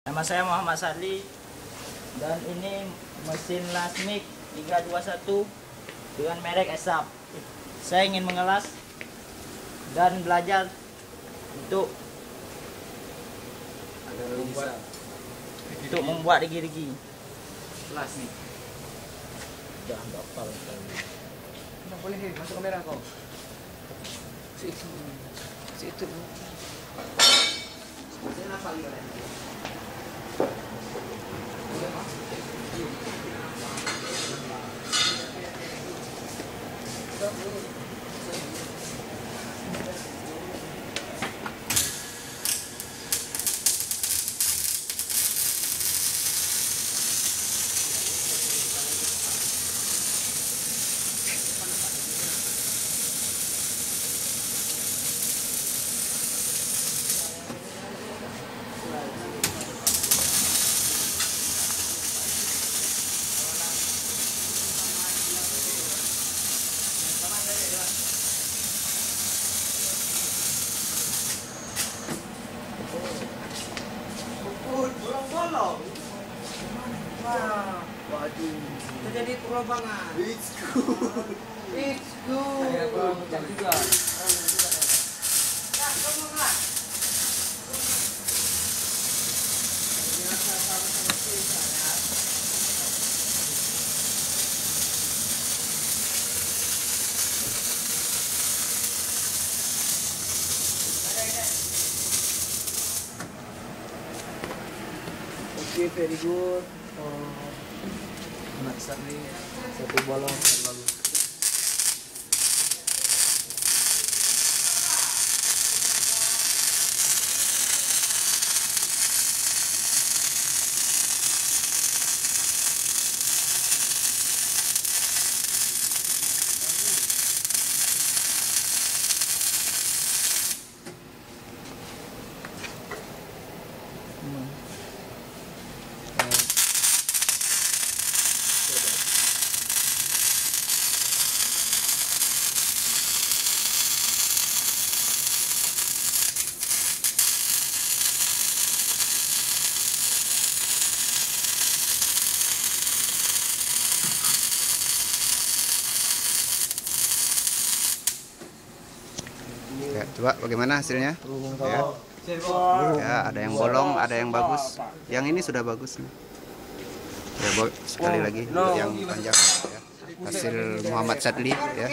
Nama saya Muhammad Sadli dan ini mesin Lasmik 321 dengan merek ESAP. Saya ingin mengelas dan belajar untuk membuat rigi-rigi Lasmik. Sudah hafal. Nggak boleh masuk kamera kau. Situ. Saya hafal ya. Bolong-bolong. Wah, waduh. Terjadi perobangan. It's good. It's good. Saya kurang pecah juga. Ya, kamu lah. Biasa sama-sama kita ya. Okay, very good. Anak Sadli satu bolong terlalu. Ya, coba bagaimana hasilnya? Ya, ada yang bolong, ada yang bagus. Yang ini sudah bagus nih. Ya, sekali lagi untuk yang panjang ya. Hasil Muhammad Sadli ya.